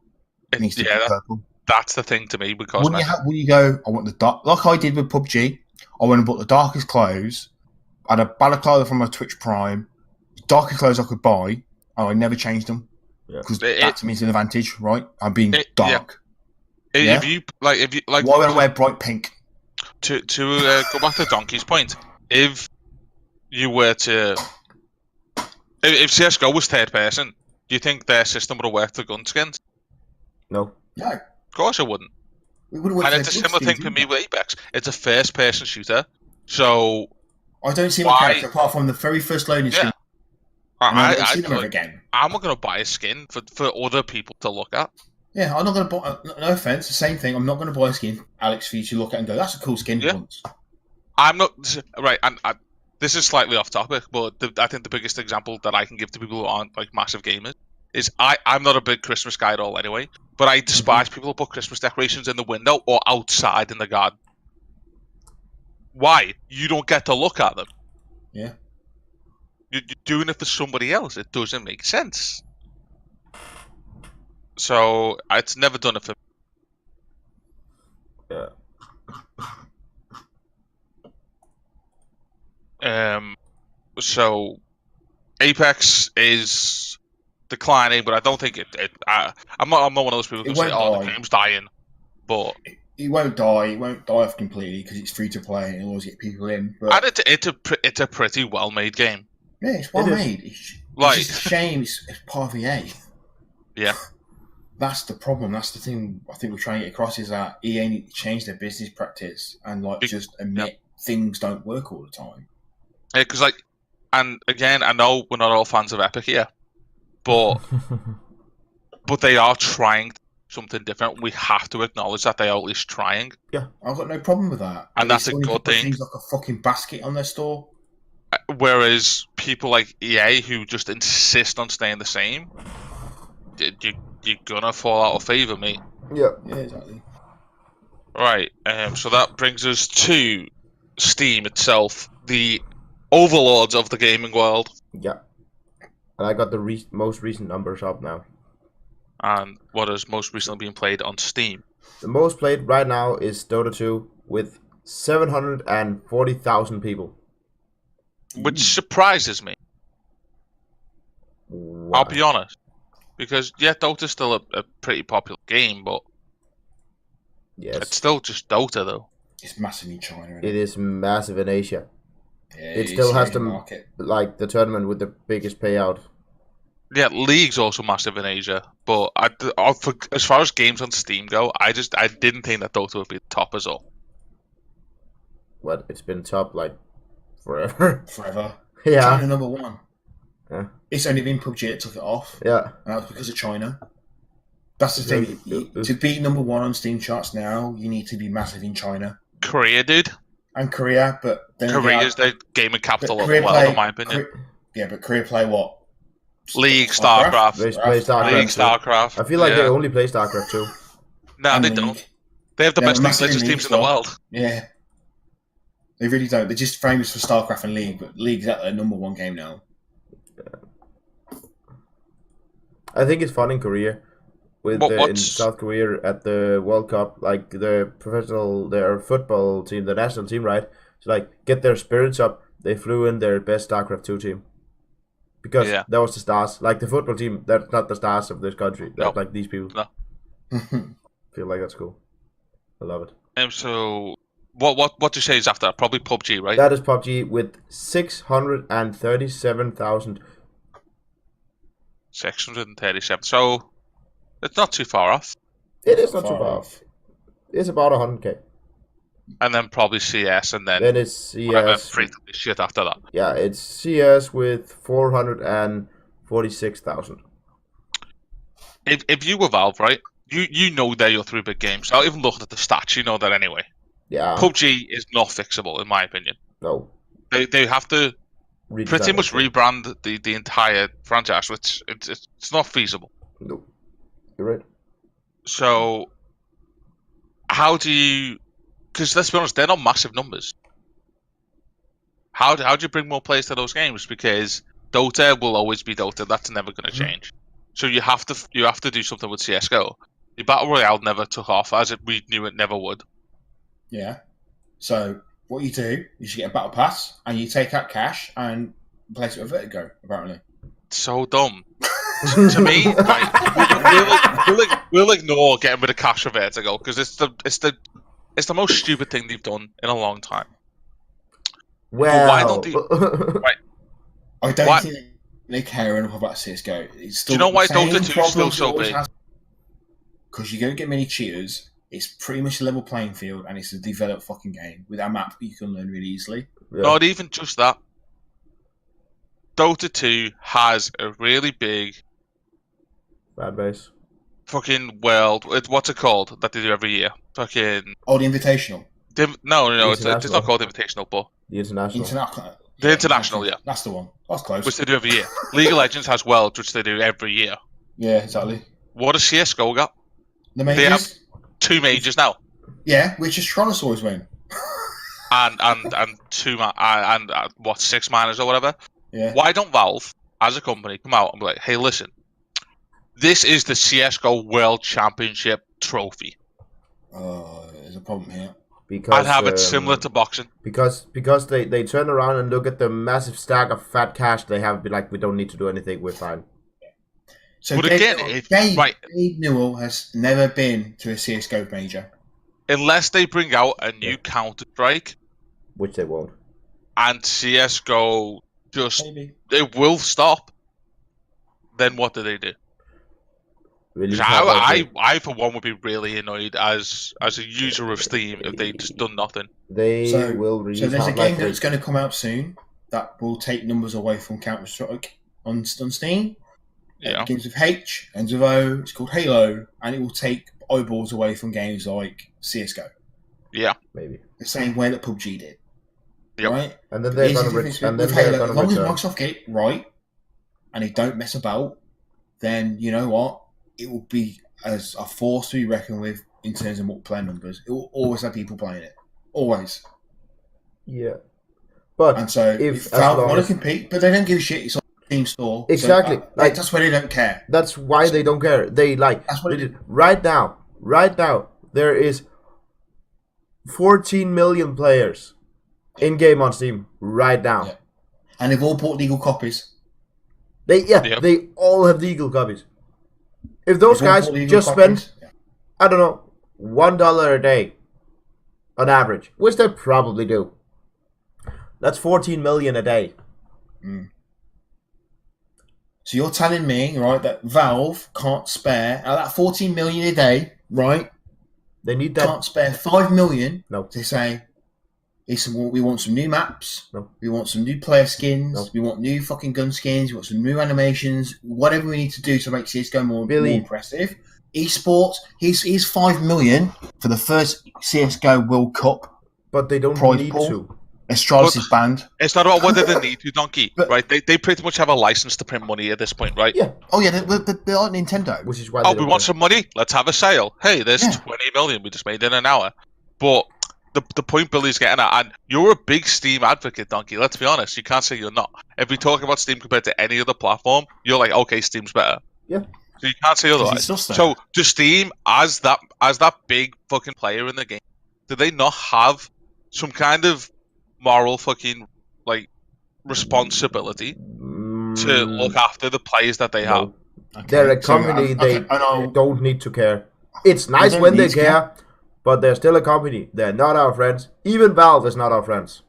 needs to be purple? That's the thing to me because Wouldn't you go? I want the dark, like I did with PUBG. I went and bought the darkest clothes. I had a balaclava from my Twitch Prime, darkest clothes I could buy, and I never changed them because that to me is an advantage, right? I'm being dark. If you like, why would I wear bright pink? To go back to Donkey's point, if you were to, if CS:GO was third person, do you think their system would have worked for gun skins? No. Yeah. Of course it wouldn't. And it's a similar thing for me with Apex. It's a first-person shooter, so I don't see my character apart from the very first loading screen. And I don't see them ever again. I'm not going to buy a skin for other people to look at. Yeah, I'm not going to buy. No offense, the same thing. I'm not going to buy a skin, Alex, for you to look at and go, "That's a cool skin." Yeah. Once. I'm not right, and this is slightly off topic, but I think the biggest example that I can give to people who aren't like massive gamers is I'm not a big Christmas guy at all anyway. But I despise people who put Christmas decorations in the window or outside in the garden. Why? You don't get to look at them. Yeah. You're doing it for somebody else. It doesn't make sense. So it's never done it for me. Yeah. So Apex is declining, but I don't think I'm not one of those people who say, "Oh, the game's dying." But it won't die. It won't die off completely because it's free to play and it'll always get people in. But... And it's a pretty well made game. Yeah, it's well made. It's just a shame it's part of EA. Yeah. That's the problem. That's the thing I think we're trying to get across is that EA need to change their business practice and just admit things don't work all the time. Yeah, because and again, I know we're not all fans of Epic here, but they are trying something different. We have to acknowledge that they are at least trying. Yeah, I've got no problem with that. And that's a good thing. Things like a fucking basket on their store. Whereas people like EA who just insist on staying the same, you're gonna fall out of favour, mate. Yeah, exactly. Right, so that brings us to Steam itself, the overlords of the gaming world. Yeah. And I got the most recent numbers up now. And what has most recently been played on Steam? The most played right now is Dota 2 with 740,000 people. Which surprises me. Wow. I'll be honest. Because, yeah, Dota's still a pretty popular game, but it's still just Dota, though. It's massive in China. It is massive in Asia. Yeah, it still has the tournament with the biggest payout. Yeah, League's also massive in Asia, but as far as games on Steam go, I didn't think that Dota would be the top as all. What? It's been top forever. Forever. Yeah. China number one. Yeah. It's only been PUBG that took it off. Yeah. And that was because of China. That's the thing. To be number one on Steam charts now, you need to be massive in China. Korea, dude. And Korea, but then Korea's the gaming capital of the world, in my opinion. But Korea play what? League, StarCraft. They play StarCraft. League, StarCraft. I feel like they only play StarCraft too. No, they don't. They have the best Legends teams in the world. Yeah. They really don't. They're just famous for StarCraft and League, but League's at their number one game now. I think it's fun in Korea. In South Korea at the World Cup, like their football team, the national team, right? So get their spirits up. They flew in their best StarCraft 2 team. Because that was the stars. Like the football team, that's not the stars of this country. That's like these people. No. Feel like that's cool. I love it. So what do you say is after that? Probably PUBG, right? That is PUBG with 637,000. 637. So it's not too far off. It is not too far off. It's about 100k. And then probably CS, and then it's CS. Shit after that. Yeah, it's CS with 446,000. If you were Valve, right, you know they're your three big games. Not even looking at the stats, you know that anyway. Yeah. PUBG is not fixable, in my opinion. No. They have to pretty much rebrand the entire franchise, which it's not feasible. No. You're right. So, how do you... Because let's be honest, they're not massive numbers. How do you bring more players to those games? Because Dota will always be Dota. That's never going to change. So you have to do something with CS:GO. The Battle Royale never took off, as we knew it never would. Yeah. So what you do is you get a battle pass and you take out cash and replace it with Vertigo, apparently. So dumb. To me, right, we'll ignore getting rid of cash for Vertigo because it's the most stupid thing they've done in a long time. Well, why don't they? Right. I don't think they care enough about CS:GO. It's still, do you know why Dota 2 is still so big? Because you don't get many cheaters. It's pretty much a level playing field, and it's a developed fucking game with a map you can learn really easily. Yeah. Not even just that. Dota 2 has a really big Bad base. fucking world. What's it called that they do every year? Fucking Oh, the Invitational. no, it's not International. called Invitational, but The international. The International, yeah. That's the one. That's close. which they do every year. League of Legends has Worlds, which they do every year. Yeah, exactly. What does CS:GO got? The They majors. have 2 majors now, Yeah, which is Tyrannosaurus win. and 6 minors or whatever. Yeah. Why don't Valve, as a company, come out and be like, hey, listen, this is the CS:GO World Championship trophy. There's a problem here. Because I'd have it similar to boxing. because they turn around and look at the massive stack of fat cash they have and be like, we don't need to do anything, we're fine. So But Gabe, again, Gabe Newell has never been to a CS:GO major. Unless they bring out a new Counter-Strike Which they won't. and CS:GO just Maybe. it will stop, then what do they do? Release 'Cause hardware. I for one would be really annoyed as a user of Steam if they just done nothing. They So- will release So there's a Half-Life game 3. that's going to come out soon that will take numbers away from Counter-Strike on Steam. Yeah. Games with H, ends with O. It's called Halo, and it will take eyeballs away from games like CS:GO. Yeah. Maybe. The same way that PUBG did. Yep. Right? And then they're Here's the gonna difference and then with they're Halo. As gonna long as return. Microsoft get it right, and they don't mess about, then you know what? It will be as a force to be reckoned with in terms of multiplayer numbers. It will always have people playing it. Always. Yeah. But And so if if as Valve long want as- to compete, but they don't give a shit. It's on Steam store. So, Exactly. Like- that's why they don't care. that's why they don't care. They like That's what they did. Right now, there is 14 million players in game on Steam right now. Yeah. And they've all bought legal copies. Yep. They all have legal copies. If those They've all guys bought legal just copies. spend, I don't know, $1 a day on average, which they probably do. That's 14 million a day. So you're telling me, right, that Valve can't spare out of that 14 million a day, right? They need that. Can't spare 5 million No. to say, listen, we want some new maps, No. we want some new player skins, No. we want new fucking gun skins, we want some new animations, whatever we need to do to make CSGO more Billy. impressive. Esports, here's 5 million for the first CSGO World Cup. But they don't Prize need pool. to. Astralis But- is banned. It's not about whether they need to, Donkey, But- right? They pretty much have a license to print money at this point, right? Yeah, Oh yeah, they are Nintendo. which is why. Oh, they we don't want care. some money? Let's have a sale. Hey, there's Yeah. 20 million we just made in an hour. But the point Billy's getting at, and you're a big Steam advocate, Donkey. Let's be honest, you can't say you're not. If we talk about Steam compared to any other platform, you're like, okay, Steam's better. Yeah. So you can't say otherwise. It's just that. So to Steam, as that big fucking player in the game, do they not have some kind of moral fucking like responsibility to look after the players that they have? Okay, They're a so company. They I know. don't need to care. It's nice don't when they need to care, but they're still a company. They're not our friends. Even Valve is not our friends.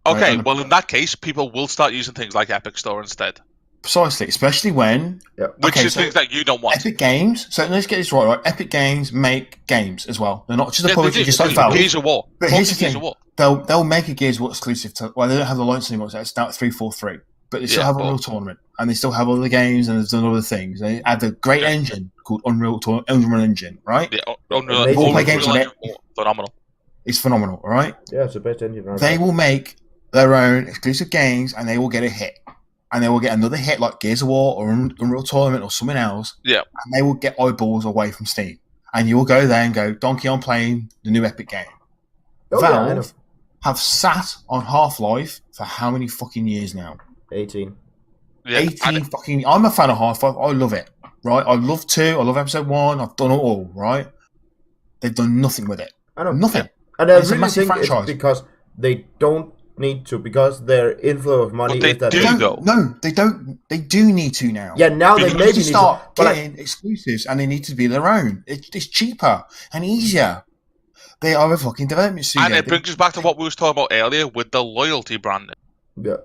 Okay, Right. well in that case, people will start using things like Epic Store instead, Precisely, especially when which Okay, is so things that you don't want. Epic Games. So let's get this right. Epic Games make games as well. They're not just a Yeah, publisher, they do. just like Gears- Valve. Gears of War. But here's the Fucking Gears thing. of War. They'll make a Gears of War exclusive to. Well, they don't have the license anymore. So it's now at 343. But they still Yeah, have but- Unreal Tournament, and they still have other games, and they've done other things. They have a great Yeah. engine called Unreal Engine, right? Yeah, Unreal, Amazing. We'll play games on it. Phenomenal. It's phenomenal, all right? Yeah, it's the best engine. Right They now. will make their own exclusive games, and they will get a hit. And they will get another hit like Gears of War or Unreal Tournament or something else. Yeah. And they will get eyeballs away from Steam. And you'll go there and go, Donkey, I'm playing the new Epic game. Oh, yeah, I know. Valve have sat on Half-Life for how many fucking years now? 18. Yeah, 18 and fucking... I'm a fan of Half-Life. I love it, right? I love 2. I love Episode 1. I've done it all, right? They've done nothing with it. I know. Nothing. And I It's a really massive think it's franchise. because they don't need to, because their inflow of money But they is that do. They you don't, go. no, they don't. They do need to now. Yeah, now they Because They maybe need to need start to. But like, getting exclusives, and they need to be their own. It's cheaper and easier. They are a fucking development studio. and it They- brings us back to what we was talking about earlier with the loyalty branding. yeah,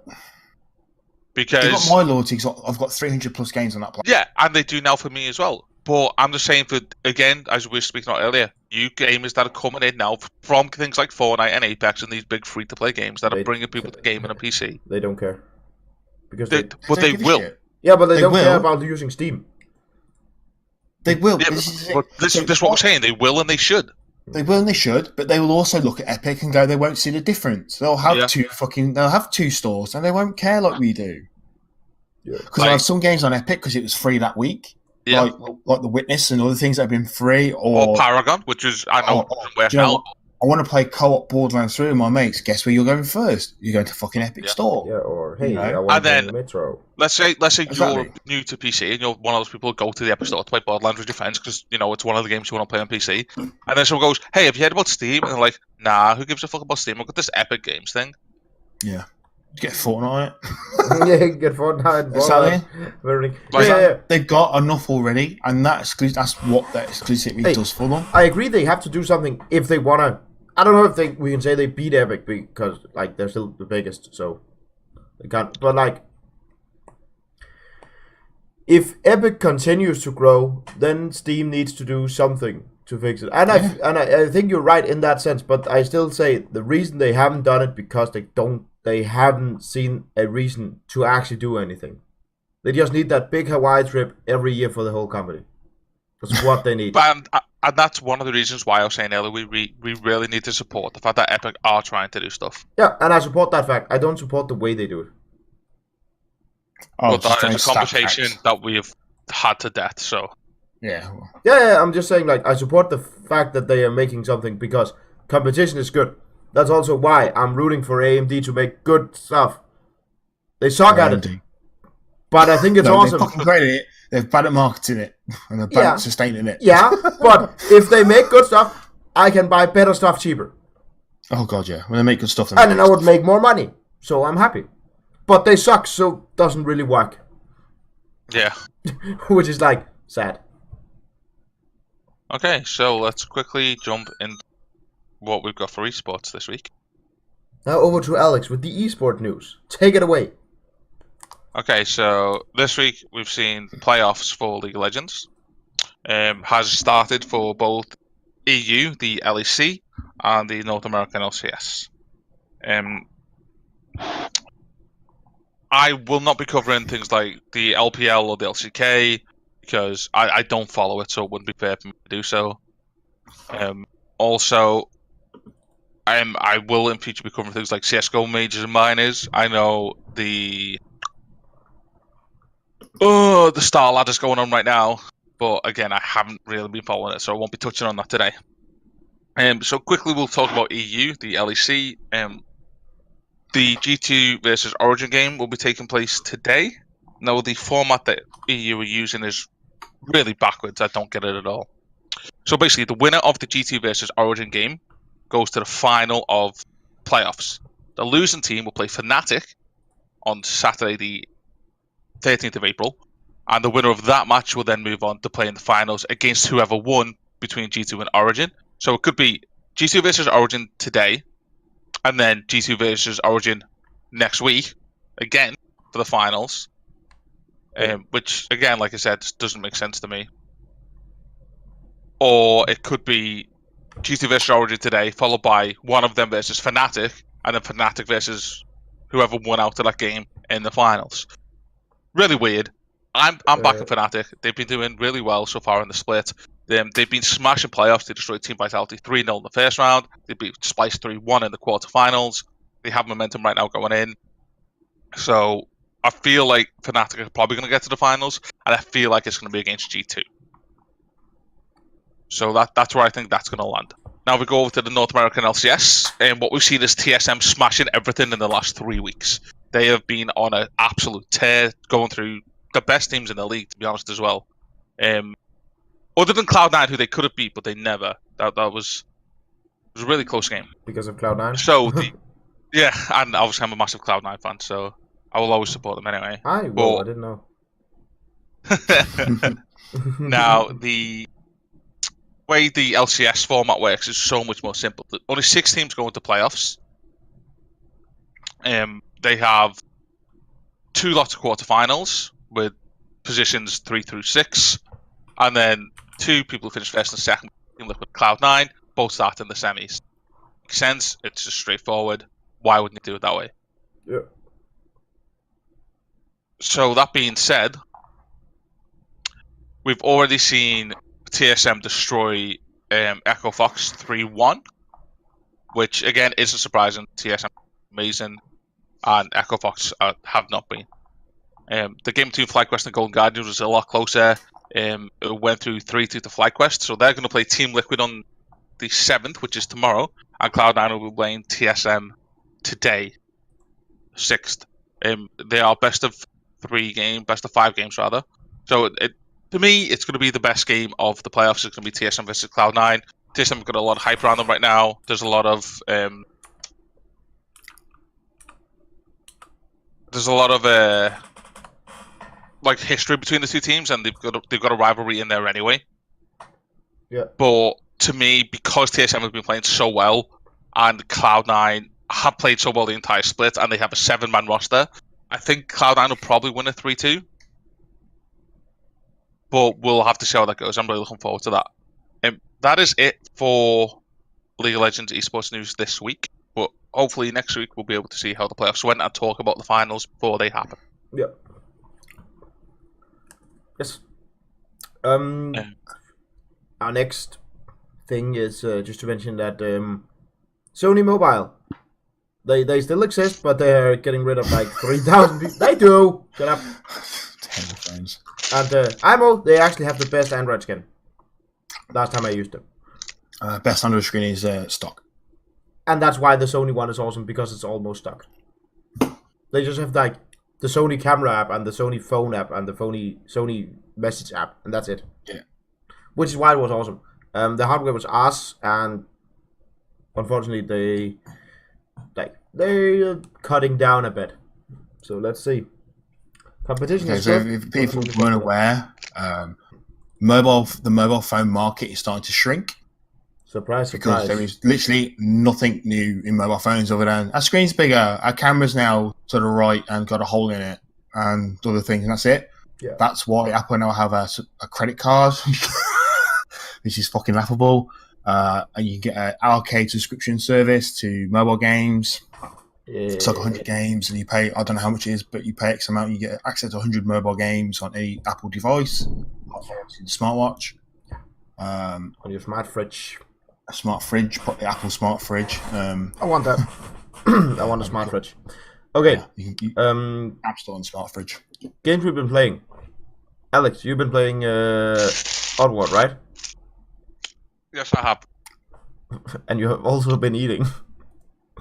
They've got Because my loyalty because I've got 300 plus games on that platform. yeah, and they do now for me as well. But I'm just saying, for again, as we were speaking about earlier, you gamers that are coming in now from things like Fortnite and Apex and these big free-to-play games that They- are bringing people to game on a PC. they don't care. because But don't they give a will. shit. yeah, but they don't care will. about using Steam. They will. Yeah, but this is what I'm saying. They will and they should. They will and they should, but they will also look at Epic and go, they won't see the difference. They'll have Yeah. they'll have two stores and they won't care like we do. Yeah. Because I have some games on Epic because it was free that week, Yeah. like The Witness and other things that have been free, or Paragon, which is I know doesn't work do you know out. what? I want to play co-op Borderlands 3 with my mates. Guess where you're going first? You're going to fucking Epic Store. Yeah, or hey, You know? I want to And play Metro. Let's say Exactly. you're new to PC and you're one of those people who go to the Epic Store to play Borderlands with your friends because it's one of the games you want to play on PC. And then someone goes, "Hey, have you heard about Steam?" And they're like, "Nah, who gives a fuck about Steam? I've got this Epic Games thing." Yeah. Get Fortnite on it. Yeah, get Fortnite. Exactly. They've got enough already, and that's what that exclusivity does for them. I agree they have to do something if they want to. I don't know if we can say they beat Epic because like they're still the biggest, so they can't. But like, if Epic continues to grow, then Steam needs to do something to fix it. And I think you're right in that sense. But I still say the reason they haven't done it because they haven't seen a reason to actually do anything. They just need that big Hawaii trip every year for the whole company. That's what they need. And that's one of the reasons why I was saying earlier, we really need to support the fact that Epic are trying to do stuff. Yeah, and I support that fact. I don't support the way they do it. But that is a conversation that we have had to death, so... Yeah. Yeah, I'm just saying, like, I support the fact that they are making something because competition is good. That's also why I'm rooting for AMD to make good stuff. They suck at it. But I think it's awesome. They're fucking great at it. They're bad at marketing it. And they're bad at sustaining it. Yeah, but if they make good stuff, I can buy better stuff cheaper. Oh, God, yeah. When they make good stuff... And then I would make more money. So I'm happy. But they suck, so it doesn't really work. Yeah. Which is, like, sad. Okay, so let's quickly jump into what we've got for esports this week. Now over to Alex with the esport news. Take it away. Okay, so this week we've seen playoffs for League of Legends. Has started for both EU, the LEC, and the North American LCS. I will not be covering things like the LPL or the LCK because I don't follow it, so it wouldn't be fair for me to do so. Also, I will in future be covering things like CSGO majors and minors. I know the Star Ladder's going on right now, but again, I haven't really been following it, so I won't be touching on that today. So quickly, we'll talk about EU, the LEC. The G2 versus Origin game will be taking place today. Now, the format that EU are using is really backwards. I don't get it at all. So basically, the winner of the G2 versus Origin game goes to the final of playoffs. The losing team will play Fnatic on Saturday, the 13th of April, and the winner of that match will then move on to play in the finals against whoever won between G2 and Origin. So it could be G2 versus Origin today, and then G2 versus Origin next week, again, for the finals. Which, again, like I said, just doesn't make sense to me. Or it could be G2 versus Origin today, followed by one of them versus Fnatic, and then Fnatic versus whoever won out of that game in the finals. Really weird. I'm backing Fnatic. They've been doing really well so far in the split. They've been smashing playoffs. They destroyed Team Vitality 3-0 in the first round. They beat Splice 3-1 in the quarterfinals. They have momentum right now going in. So I feel like Fnatic are probably going to get to the finals, and I feel like it's going to be against G2. So that's where I think that's going to land. Now we go over to the North American LCS, and what we've seen is TSM smashing everything in the last 3 weeks. They have been on an absolute tear, going through the best teams in the league, to be honest, as well. Other than Cloud9, who they could have beat, but they never. That was a really close game. Because of Cloud9? So, yeah, and obviously I'm a massive Cloud9 fan, so I will always support them anyway. I didn't know. Now, the way the LCS format works is so much more simple. Only 6 teams go into playoffs. They have 2 lots of quarterfinals with positions 3 through 6, and then 2 people who finish first and second in Liquid Cloud9, both start in the semis. Makes sense. It's just straightforward. Why wouldn't you do it that way? Yeah. So that being said, we've already seen TSM destroy Echo Fox 3-1, which again isn't surprising. TSM amazing, and Echo Fox have not been. The game between FlyQuest and Golden Guardians was a lot closer. It went through 3-2 to FlyQuest, so they're going to play Team Liquid on the 7th, which is tomorrow, and Cloud9 will be playing TSM today, 6th. They are best of 5 games rather. So to me, it's going to be the best game of the playoffs. It's going to be TSM versus Cloud9. TSM have got a lot of hype around them right now. There's a lot of like history between the two teams, and they've got a rivalry in there anyway. Yeah. But to me, because TSM have been playing so well, and Cloud9 have played so well the entire split, and they have a 7-man roster, I think Cloud9 will probably win a 3-2. But we'll have to see how that goes. I'm really looking forward to that. That is it for League of Legends esports news this week. But hopefully next week we'll be able to see how the playoffs went and talk about the finals before they happen. Yeah. Yes. Our next thing is just to mention that Sony Mobile, they still exist, but they're getting rid of like 3,000 people. They do. Shut up. Terrible phones. And IMO, they actually have the best Android skin. Last time I used them. Best Android screen is stock. And that's why the Sony one is awesome, because it's almost stock. They just have like the Sony camera app and the Sony phone app and the Sony message app, and that's it. Yeah. Which is why it was awesome. The hardware was ass, and unfortunately they're cutting down a bit. So let's see. Competition Okay, is so good. if people weren't aware, the mobile phone market is starting to shrink Surprise, because surprise. there is literally nothing new in mobile phones other than our screen's bigger, our camera's now to the right and got a hole in it, and other things, and that's it. Yeah. That's why Apple now have a credit card, which is fucking laughable. And you can get an arcade subscription service to mobile games. It's like 100 games, and you pay, I don't know how much it is, but you pay X amount, you get access to 100 mobile games on any Apple device, smartwatch, On your smart fridge. a smart fridge, the Apple smart fridge. I want that. I want a smart fridge. Okay. Yeah, App Store and smart fridge. Games we've been playing. Alex, you've been playing Oddworld, right? Yes, I have. And you have also been eating.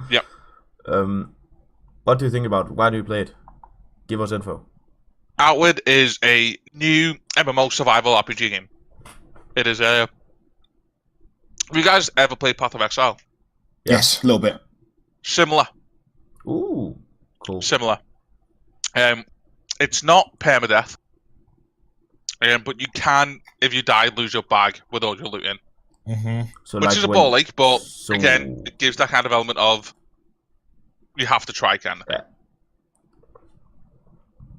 Yep. What do you think about it? Why do you play it? Give us info. Outward is a new MMO survival RPG game. It is a... Have you guys ever played Path of Exile? Yeah. Yes, a little bit. Similar. Ooh, cool. Similar. It's not permadeath. But you can, if you die, lose your bag with all your looting. Mm-hmm. So Which like is a when- ball ache, but so- again, it gives that kind of element of you have to try kind of thing.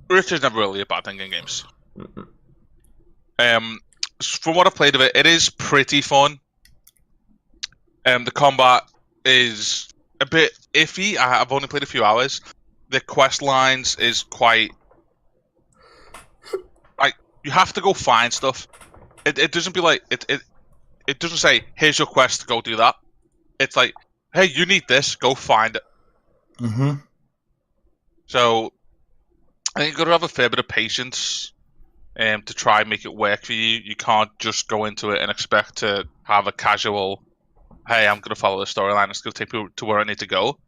Which is never really a bad thing in games. Mm-mm. From what I've played of it, it is pretty fun. The combat is a bit iffy. I've only played a few hours. The quest lines is quite... like, you have to go find stuff. It doesn't be like... It doesn't say, here's your quest, go do that. It's like, hey, you need this, go find it. Mm-hmm. So, I think you've got to have a fair bit of patience to try and make it work for you. You can't just go into it and expect to have a casual, hey, I'm going to follow the storyline, it's going to take me to where I need to go.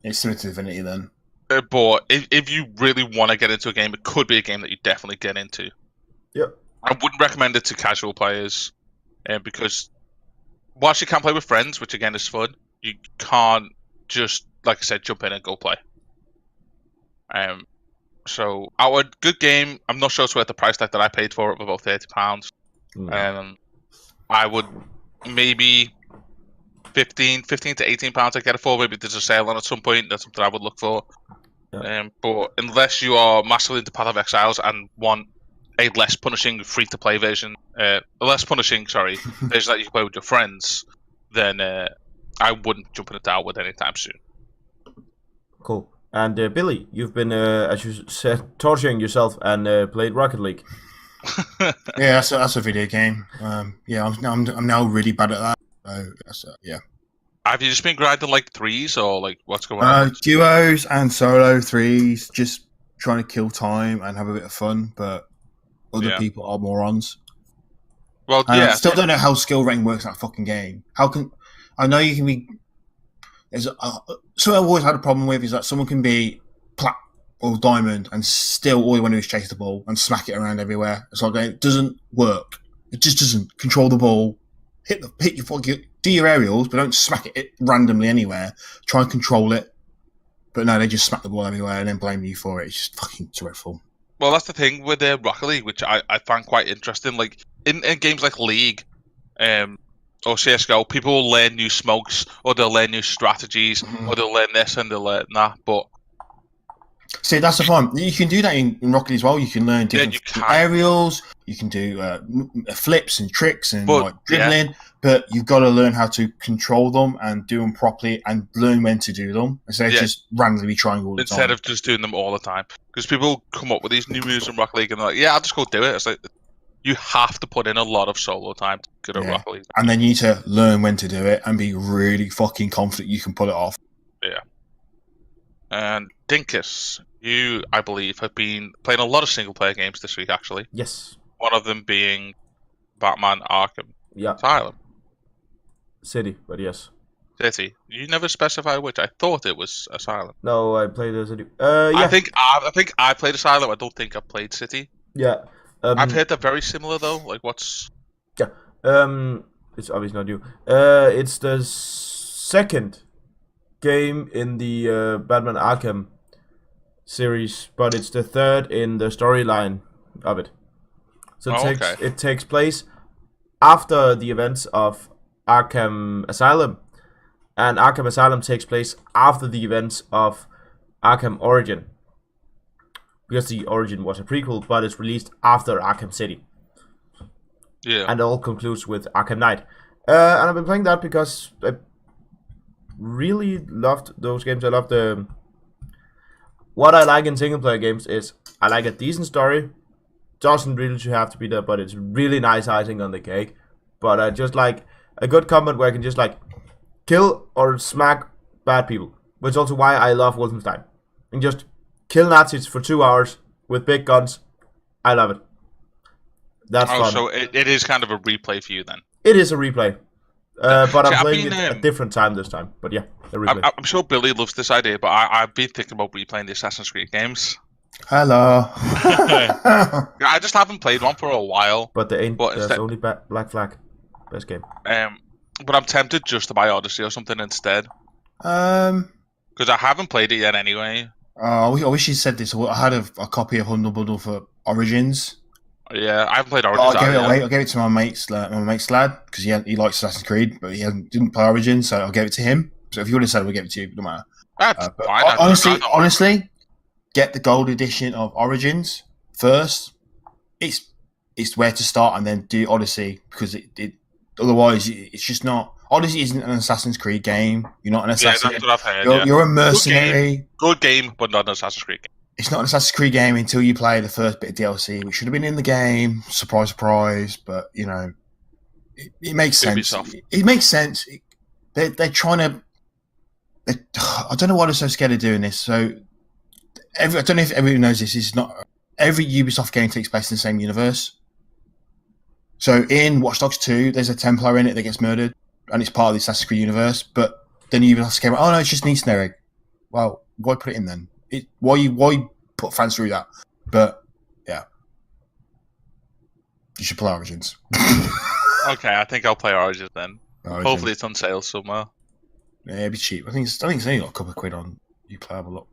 It's similar to Divinity then. But if you really want to get into a game, it could be a game that you definitely get into. Yep. I wouldn't recommend it to casual players because whilst you can play with friends, which again is fun, you can't just, like I said, jump in and go play. So, Outward, good game. I'm not sure it's worth the price tag that I paid for it, of about £30. I would maybe 15 to £18 I get it for. Maybe there's a sale on at some point. That's something I would look for. Yeah. But unless you are massively into Path of Exiles and want a less punishing free-to-play version, version that you can play with your friends, then I wouldn't jump into Outward anytime soon. Cool. And Billy, you've been, as you said, torturing yourself and played Rocket League. Yeah, that's a video game. Yeah, I'm now really bad at that. So yeah. Have you just been grinding like threes, or like what's going on? Duos and solo threes, just trying to kill time and have a bit of fun. But other people are morons. Well, and I still don't know how skill rating works in that fucking game. How can I know you can be? There's something I've always had a problem with is that someone can be plat or diamond and still all you want to do is chase the ball and smack it around everywhere. It's like it doesn't work. It just doesn't. Control the ball, hit your do your aerials, but don't smack it randomly anywhere. Try and control it. But no, they just smack the ball everywhere and then blame you for it. It's just fucking dreadful. Well, that's the thing with Rocket League, which I find quite interesting. Like in games like League, or CS:GO, people will learn new smokes, or they'll learn new strategies, or they'll learn this and they'll learn that. But see, that's the fun. You can do that in Rocket League as well. You can learn different aerials. You can do flips and tricks and like dribbling. But you've got to learn how to control them and do them properly and learn when to do them instead of just randomly trying all the time. Instead of just doing them all the time. Because people come up with these new moves in Rocket League and they're like, yeah, I'll just go do it. It's like, you have to put in a lot of solo time to get a Rocket League. And then you need to learn when to do it and be really fucking confident you can pull it off. Yeah. And Dinkus, you, I believe, have been playing a lot of single-player games this week, actually. Yes. One of them being Batman Arkham Asylum. City, but yes. City. You never specified which. I thought it was Asylum. No, I played City. Yeah. I think I played Asylum. I don't think I played City. Yeah. I've heard they're very similar though. Like what's? Yeah. It's obviously not you. It's the second game in the Batman Arkham series, but it's the third in the storyline of it. So it takes place after the events of Arkham Asylum, and Arkham Asylum takes place after the events of Arkham Origin, because the Origin was a prequel, but it's released after Arkham City. Yeah. And it all concludes with Arkham Knight. And I've been playing that because I really loved those games. I love what I like in single player games is I like a decent story. Doesn't really have to be there, but it's really nice icing on the cake. But I just like a good combat where I can just like kill or smack bad people. Which is also why I love Wolfenstein. And just kill Nazis for 2 hours with big guns. I love it. That's fun. So it is kind of a replay for you then? It is a replay. But I'm playing it at a different time this time. But yeah, a replay. I'm sure Billy loves this idea, but I've been thinking about replaying the Assassin's Creed games. Hello. I just haven't played one for a while. But there's only Black Flag. Best game. But I'm tempted just to buy Odyssey or something instead. Because I haven't played it yet anyway. I wish you said this. I had a copy of Humble Bundle for Origins. Yeah, I haven't played Origins. I gave it to my mate's lad because he likes Assassin's Creed, but he didn't play Origins, so I gave it to him. So if you would have said we'll give it to you, no matter. That's fine. Honestly, get the gold edition of Origins first. It's where to start, and then do Odyssey because it otherwise it's just not. Odyssey isn't an Assassin's Creed game. You're not an assassin. Yeah, that's what I've heard. You're a mercenary. Good game, but not an Assassin's Creed game. It's not an Assassin's Creed game until you play the first bit of DLC, which should have been in the game. Surprise, surprise. But, you know, it makes sense. It makes sense. They're trying to... I don't know why they're so scared of doing this. So, I don't know if everyone knows this. It's not... Every Ubisoft game takes place in the same universe. So, in Watch Dogs 2, there's a Templar in it that gets murdered, and it's part of the Assassin's Creed universe. But then Ubisoft came, oh no, it's just an Easter egg. Well, why put it in then? Why put fans through that? But yeah, you should play Origins. Okay, I think I'll play Origins then. Hopefully, it's on sale somewhere. Yeah, it'd be cheap. I think it's only got a couple of quid on Uplay. Have a look.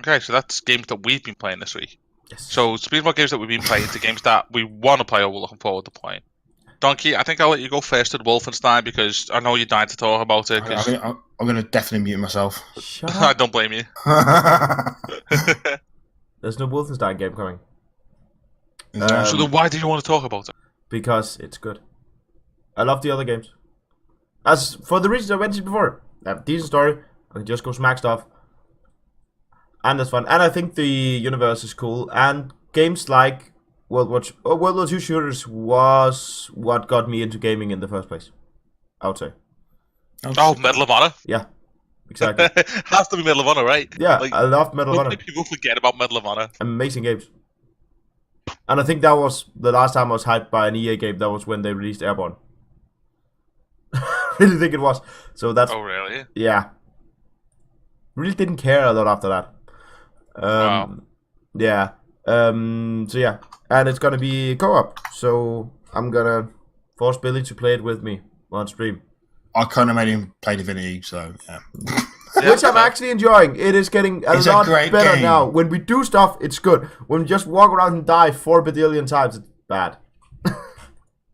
Okay, so that's games that we've been playing this week. Yes. So speaking about games that we've been playing, the games that we want to play or we're looking forward to playing. Donkey, I think I'll let you go first with Wolfenstein because I know you're dying to talk about it. I'm going to definitely mute myself. Shut I up. don't blame you. There's no Wolfenstein game coming. So then why do you want to talk about it? Because it's good. I love the other games. As for the reasons I mentioned before. They have a decent story. I can just go smack stuff. And that's fun. And I think the universe is cool. And games like World War II shooters was what got me into gaming in the first place, I would say. Oh, Medal of Honor. Yeah, exactly. Has to be Medal of Honor, right? Yeah, I love Medal of Honor. Many people forget about Medal of Honor. Amazing games. And I think that was the last time I was hyped by an EA game. That was when they released Airborne. Really think it was. So that's. Oh, really? Yeah. Really didn't care a lot after that. Wow. Yeah. So yeah, and it's gonna be co-op. So I'm gonna force Billy to play it with me on stream. I kind of made him play Divinity, so yeah. Which I'm actually enjoying. It is getting a lot better game. now. When we do stuff, it's good. When we just walk around and die 4 billion times, it's bad.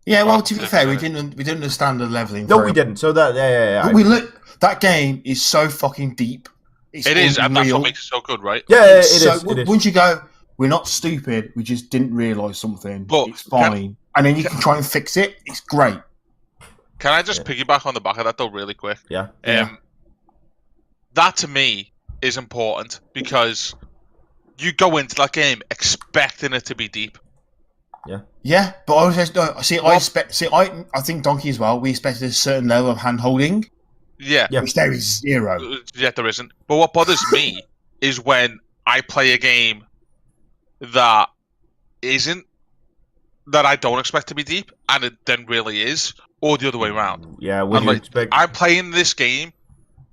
Yeah, well, to be fair, we didn't understand the leveling. No, we didn't. So that yeah. We look. That game is so fucking deep. It is, and that's what makes it so good, right? Yeah, it so, is. Once you go, we're not stupid. We just didn't realise something. But it's fine, and then you can try and fix it. It's great. Can I just piggyback on the back of that though, really quick? Yeah. That to me is important because you go into that game expecting it to be deep. Yeah. Yeah, but I think Donkey as well. We expected a certain level of hand holding. Yeah. Which there is zero. Yeah, there isn't. But what bothers me is when I play a game that isn't, that I don't expect to be deep, and it then really is, or the other way around. Yeah, when you expect. I'm playing this game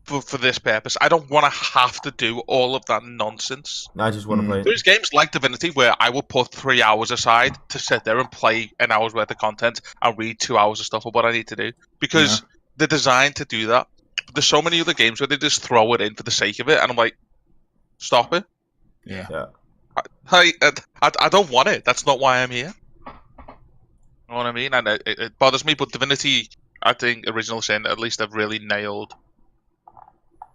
for this purpose. I don't want to have to do all of that nonsense. I just want to play it. There's games like Divinity where I will put 3 hours aside to sit there and play an hour's worth of content and read 2 hours of stuff of what I need to do. Because they're designed to do that. But there's so many other games where they just throw it in for the sake of it, and I'm like, stop it. Yeah. I don't want it. That's not why I'm here. You know what I mean? And it bothers me, but Divinity, I think Original Sin, at least they've really nailed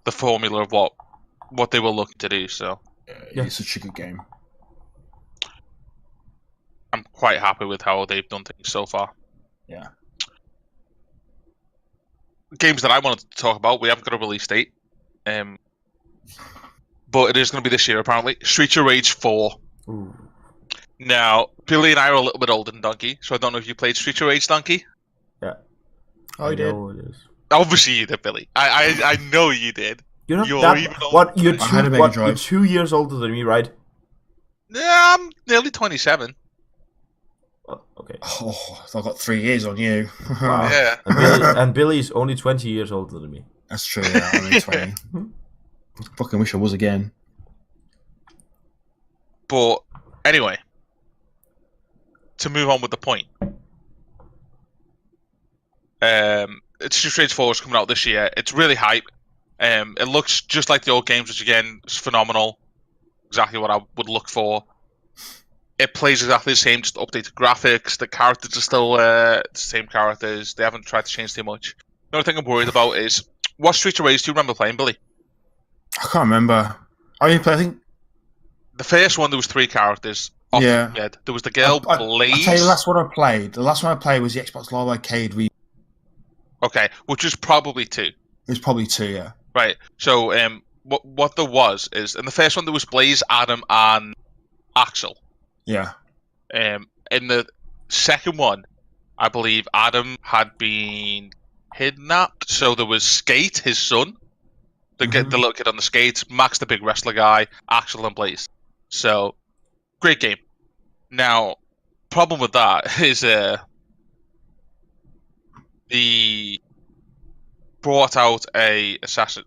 the formula of what they were looking to do. So it's such a good game. I'm quite happy with how they've done things so far. Yeah. Games that I wanted to talk about, we haven't got a release date, but it is going to be this year apparently. Streets of Rage 4. Ooh. Now, Billy and I are a little bit older than Donkey, so I don't know if you played Streets of Rage, Donkey. Yeah. I did. Know it is. Obviously you did, Billy. I know you did. You're not You're that. even What? You're Drive. 2 years older than me, right? Yeah, I'm nearly 27. Oh, okay. Oh, I've got 3 years on you. Wow. Yeah. And Billy's only 20 years older than me. That's true. Yeah, I'm only 20. Fucking wish I was again. But anyway, to move on with the point, Streets of Rage 4 is coming out this year. It's really hype. It looks just like the old games, which again is phenomenal. Exactly what I would look for. It plays exactly the same, just updated graphics. The characters are still the same characters. They haven't tried to change too much. The only thing I'm worried about is, what Streets of Rage do you remember playing, Billy? I can't remember. I think the first one, there was 3 characters. Yeah. There was the girl, Blaze. I'll tell you the last one I played. The last one I played was the Xbox Live Arcade. Okay, which was probably 2. It was probably 2, yeah. Right. So, what there was is, in the first one there was Blaze, Adam, and Axel. Yeah. In the second one, I believe Adam had been kidnapped. So there was Skate, his son, the little kid on the skates, Max, the big wrestler guy, Axel, and Blaze. So, great game. Now, problem with that is the brought out a assassin.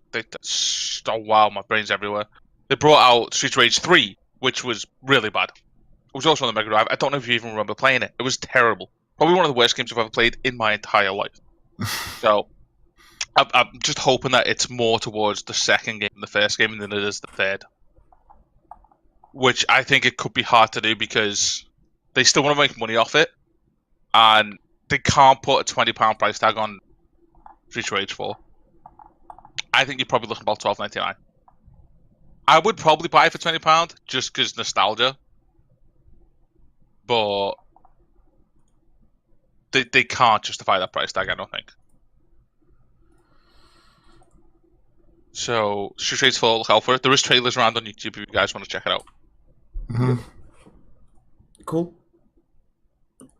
Oh wow, my brain's everywhere. They brought out Streets of Rage 3, which was really bad. It was also on the Mega Drive. I don't know if you even remember playing it. It was terrible. Probably one of the worst games I've ever played in my entire life. So, I'm just hoping that it's more towards the second game than the first game than it is the third. Which I think it could be hard to do because they still want to make money off it, and they can't put a £20 price tag on Streets of Rage 4. I think you're probably looking about $12.99. I would probably buy it for £20 just because nostalgia. But they can't justify that price tag, I don't think. So straight full look out for it. There is trailers around on YouTube if you guys want to check it out. Mhm. Cool.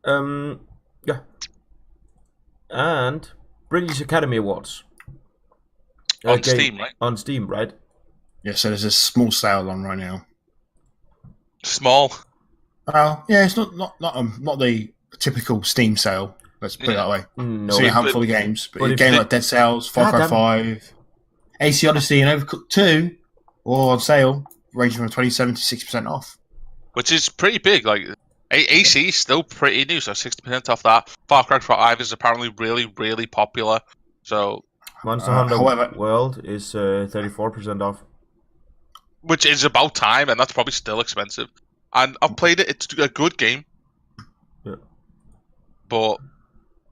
Yeah. And British Academy Awards. On Steam, right? On Steam, right? Yeah, so there's a small sale on right now. Small. Well, yeah, it's not the typical Steam sale. Let's put it that way. No. See a handful of games, but a if game they- like Dead Cells, Far Cry 5, AC Odyssey, and Overcooked 2, all on sale, ranging from 27 to 60% off. Which is pretty big. Like AC is still pretty new, so 60% off that. Far Cry 5 is apparently really, really popular. So, Monster Hunter however- World is 34% off. which is about time, and that's probably still expensive. And I've played it; it's a good game. Yeah. But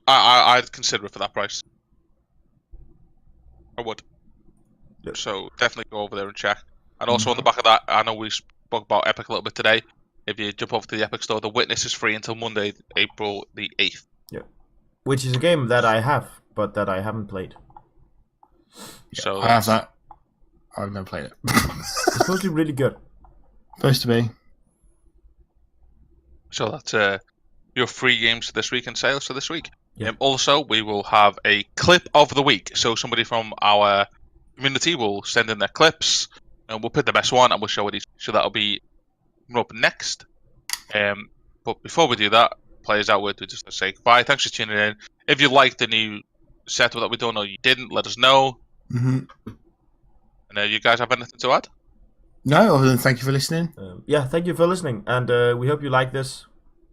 I'd consider it for that price. I would. Yeah. So definitely go over there and check. And also on the back of that, I know we spoke about Epic a little bit today. If you jump over to the Epic Store, The Witness is free until Monday, April the 8th. Which is a game that I have, but that I haven't played. So I have that. I've never played it. It's supposed to be really good. Supposed to be. So that's your free games this week and sales for this week. Yeah. Also, we will have a clip of the week. So somebody from our community will send in their clips, and we'll pick the best one and we'll show it. So that'll be up next. But before we do that, players out with, we just say goodbye. Thanks for tuning in. If you liked the new setup that we done or you didn't, let us know. Mm-hmm. And you guys have anything to add? No, other than thank you for listening. Yeah, thank you for listening, and we hope you like this.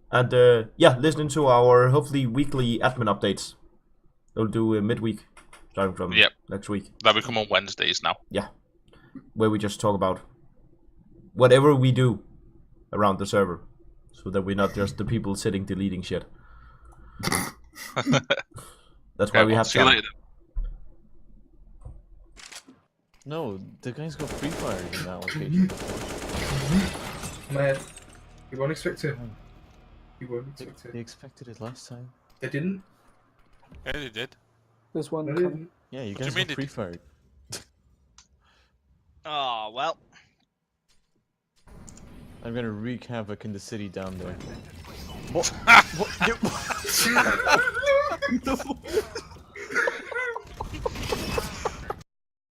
And yeah, listening to our hopefully weekly admin updates. We'll do midweek, starting from next week. That will come on Wednesdays now. Yeah, where we just talk about whatever we do around the server, so that we're not just the people sitting deleting shit. That's why we have See you to. later. No, the guys got Free Fire in that location. Man, you won't expect it. You won't expect They it. expected it last time. They didn't. Yeah, they did. There's one They coming. didn't. Yeah, you What do guys you mean got Free Fire. Oh, well. I'm gonna wreak havoc in the city down there. What? What? No.